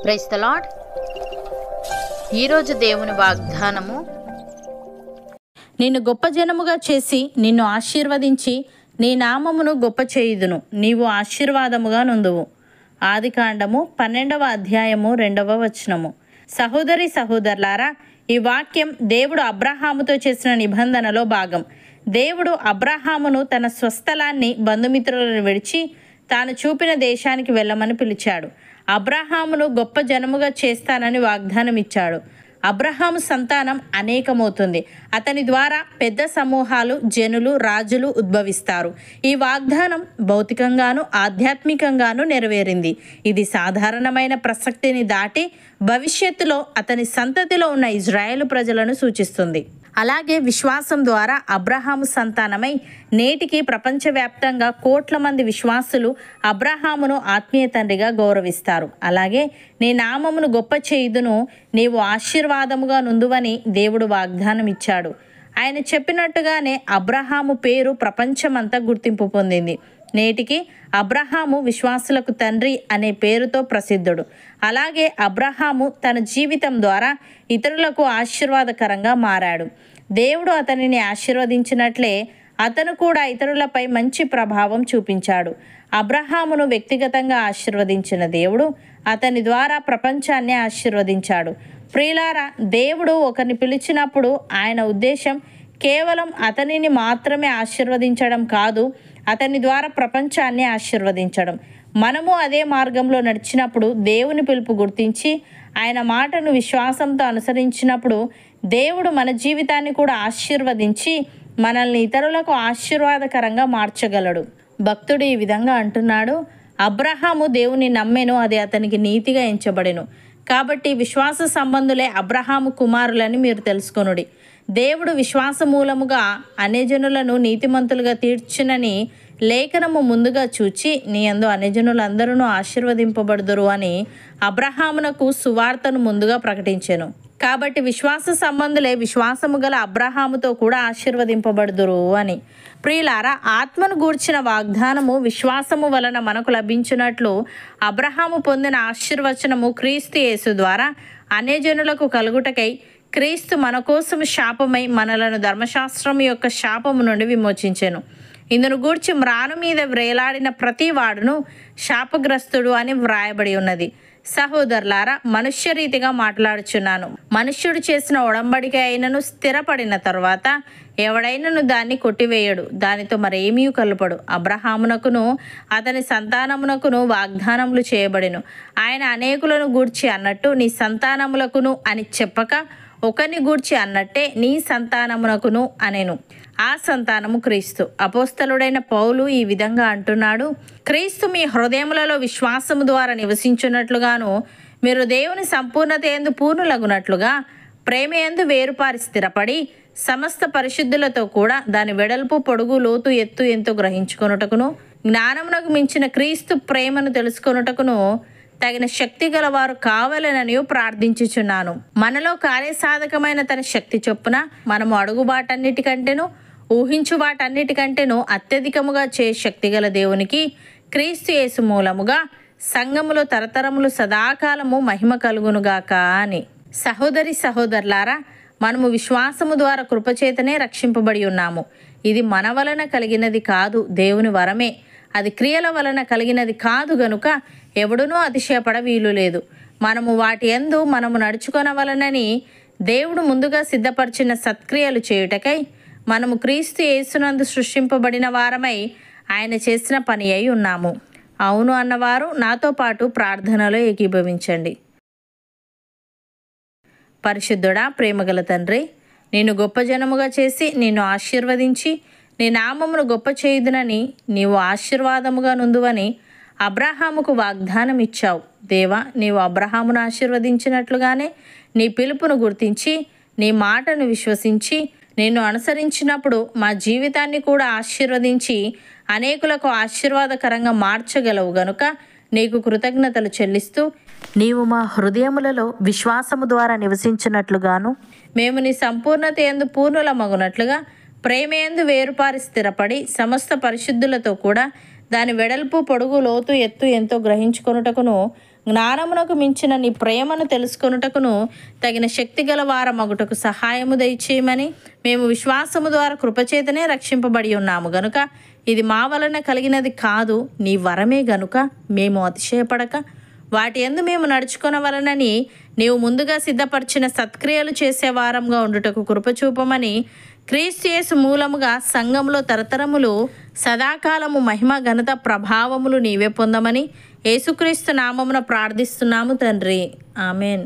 Praise the lord. ఈరోజు దేవుని వాగ్దానము, నిన్ను గొప్ప జనముగా చేసి నిన్ను ఆశీర్వదించి నీ నామమును గొప్ప చేయుదును, నీవు ఆశీర్వాదముగా నుందువు. ఆదికాండము 12వ అధ్యాయము 2వ వచనము. సహోదరి సహోదరులారా, ఈ వాక్యం దేవుడు అబ్రహాముతో చేసిన నిబంధనలో భాగం. దేవుడు అబ్రహామును తన స్వస్థలాన్ని, బంధుమిత్రులను విడిచి తాను చూపిన దేశానికి వెళ్ళమని పిలిచాడు. అబ్రహామును గొప్ప జనముగా చేస్తానని వాగ్దానం ఇచ్చాడు. అబ్రహాము సంతానం అనేకమవుతుంది. అతని ద్వారా పెద్ద సమూహాలు, జనులు, రాజులు ఉద్భవిస్తారు. ఈ వాగ్దానం భౌతికంగాను ఆధ్యాత్మికంగాను నెరవేరింది. ఇది సాధారణమైన ప్రసక్తిని దాటి భవిష్యత్తులో అతని సంతతిలో ఉన్న ఇజ్రాయేలు ప్రజలను సూచిస్తుంది. అలాగే విశ్వాసం ద్వారా అబ్రహాము సంతానమై నేటికి ప్రపంచవ్యాప్తంగా కోట్ల మంది విశ్వాసులు అబ్రహామును ఆత్మీయ తండ్రిగా గౌరవిస్తారు. అలాగే నీ నామమును గొప్ప చేయుదును, నీవు ఆశీర్వాదముగా నుందువని దేవుడు వాగ్దానం ఇచ్చాడు. ఆయన చెప్పినట్టుగానే అబ్రహాము పేరు ప్రపంచమంతా గుర్తింపు పొందింది. నేటికి అబ్రహాము విశ్వాసులకు తండ్రి అనే పేరుతో ప్రసిద్ధుడు. అలాగే అబ్రహాము తన జీవితం ద్వారా ఇతరులకు ఆశీర్వాదకరంగా మారాడు. దేవుడు అతనిని ఆశీర్వదించినట్లే అతను కూడా ఇతరులపై మంచి ప్రభావం చూపించాడు. అబ్రహామును వ్యక్తిగతంగా ఆశీర్వదించిన దేవుడు అతని ద్వారా ప్రపంచాన్ని ఆశీర్వదించాడు. ప్రియులారా, దేవుడు ఒకరిని పిలిచినప్పుడు ఆయన ఉద్దేశం కేవలం అతనిని మాత్రమే ఆశీర్వదించడం కాదు, అతని ద్వారా ప్రపంచాన్ని ఆశీర్వదించడం. మనము అదే మార్గంలో నడిచినప్పుడు, దేవుని పిలుపు గుర్తించి ఆయన మాటను విశ్వాసంతో అనుసరించినప్పుడు దేవుడు మన జీవితాన్ని కూడా ఆశీర్వదించి మనల్ని ఇతరులకు ఆశీర్వాదకరంగా మార్చగలడు. భక్తుడు ఈ విధంగా అంటున్నాడు, అబ్రహాము దేవుని నమ్మెను, అది అతనికి నీతిగా ఎంచబడెను. కాబట్టి విశ్వాస సంబంధులే అబ్రహాము కుమారులని మీరు తెలుసుకొనుడి. దేవుడు విశ్వాస మూలముగా అన్యజనులను నీతిమంతులుగా తీర్చునని లేఖనము ముందుగా చూచి, నీ యందు అన్యజనులందరూ ఆశీర్వదింపబడుదురు అని అబ్రహామునకు సువార్తను ముందుగా ప్రకటించెను. కాబట్టి విశ్వాస సంబంధులే విశ్వాసము గల అబ్రహాముతో కూడా ఆశీర్వదింపబడుదురు అని. ప్రియులారా, ఆత్మను గూర్చిన వాగ్దానము విశ్వాసము వలన మనకు లభించినట్లు అబ్రహాము పొందిన ఆశీర్వచనము క్రీస్తు యేసు ద్వారా అన్యజనులకు కలుగుటకై క్రీస్తు మన కోసం శాపమై మనలను ధర్మశాస్త్రం యొక్క శాపము నుండి విమోచించెను. ఇందును గూర్చి మ్రాను మీద వ్రేలాడిన ప్రతి వాడును శాపగ్రస్తుడు అని వ్రాయబడి ఉన్నది. సహోదరులారా, మనుష్య రీతిగా మాట్లాడుచున్నాను. మనుష్యుడు చేసిన ఒడంబడిక అయినను స్థిరపడిన తరువాత ఎవడైనను దాన్ని కొట్టివేయడు, దానితో మరేమీ కలుపడు. అబ్రహామునకును అతని సంతానమునకును వాగ్దానములు చేయబడెను. ఆయన అనేకులను గూర్చి అన్నట్టు నీ సంతానములకును అని చెప్పక ఒకరిని గూర్చి అన్నట్టే నీ సంతానమునకును అనెను. ఆ సంతానము క్రీస్తు. అపోస్తలుడైన పౌలు ఈ విధంగా అంటున్నాడు, క్రీస్తు మీ హృదయములలో విశ్వాసము ద్వారా నివసించున్నట్లుగాను మీరు దేవుని సంపూర్ణత యందు పూర్ణులగునట్లుగా ప్రేమ యందు వేరుపారి స్థిరపడి సమస్త పరిశుద్ధులతో కూడా దాని వెడల్పు, పొడుగు, లోతు, ఎత్తు ఎంతో గ్రహించుకొనుటకును జ్ఞానమునకు మించిన క్రీస్తు ప్రేమను తెలుసుకొనుటకును తగిన శక్తి గలవారు కావాలనని ప్రార్థించుచున్నాను. మనలో కార్యసాధకమైన తన శక్తి చొప్పున మనము అడుగుబాటన్నిటికంటేను ఊహించు వాటన్నిటికంటేను అత్యధికముగా చే శక్తి గల దేవునికి క్రీస్తు యేసు మూలముగా సంఘములో తరతరములు సదాకాలము మహిమ కలుగునుగాక అని. సహోదరి సహోదరులారా, మనము విశ్వాసము ద్వారా కృపచేతనే రక్షింపబడి ఉన్నాము. ఇది మన వలన కలిగినది కాదు, దేవుని వరమే. అది క్రియల వలన కలిగినది కాదు గనుక ఎవడునూ అతిశయపడ వీలు లేదు. మనము వాటి యందు మనము నడుచుకొనవలనని దేవుడు ముందుగా సిద్ధపరిచిన సత్క్రియలు చేయుటకై మనము క్రీస్తు యేసునందు సృష్టింపబడిన వారమై ఆయన చేసిన పని అయి ఉన్నాము. అవును అన్నవారు నాతో పాటు ప్రార్థనలో ఏకీభవించండి. పరిశుద్ధుడా, ప్రేమగల తండ్రి, నిన్ను గొప్ప జనముగా చేసి నిన్ను ఆశీర్వదించి నీ నామమును గొప్ప చేయుదునని, నీవు ఆశీర్వాదముగా నుందువని అబ్రహాముకు వాగ్దానం ఇచ్చావు. దేవా, నీవు అబ్రహామును ఆశీర్వదించినట్లుగానే నీ పిలుపును గుర్తించి నీ మాటను విశ్వసించి నిన్ను అనుసరించినప్పుడు మా జీవితాన్ని కూడా ఆశీర్వదించి అనేకులకు ఆశీర్వాదకరంగా మార్చగలవు గనుక నీకు కృతజ్ఞతలు చెల్లిస్తూ, నీవు మా హృదయములలో విశ్వాసము ద్వారా నివసించినట్లుగాను మేము నీ సంపూర్ణత యందు పూర్ణులమగునట్లుగా ప్రేమ యందు వేరుపారి స్థిరపడి సమస్త పరిశుద్ధులతో కూడా దాని వెడల్పు, పొడుగు, లోతు, ఎత్తు ఎంతో గ్రహించుకొనుటకును, జ్ఞానమునకు మించిన నీ ప్రేమను తెలుసుకొనుటకును తగిన శక్తి గల వారమగుటకు సహాయము దయచేయమని మేము విశ్వాసము ద్వారా కృపచేతనే రక్షింపబడి ఉన్నాము గనుక ఇది మా వలన కలిగినది కాదు, నీ వరమే గనుక మేము అతిశయపడక వాటి యందు మేము నడుచుకొనవలనని నీవు ముందుగా సిద్ధపరిచిన సత్క్రియలు చేసే వారంగా ఉండుటకు కృపచూపమని క్రీస్తు యేసు మూలముగా సంఘంలో తరతరములు సదాకాలము మహిమ, ఘనత, ప్రభావములు నీవే పొందమని యేసుక్రీస్తు నామమున ప్రార్థిస్తున్నాము తండ్రి. ఆమెన్.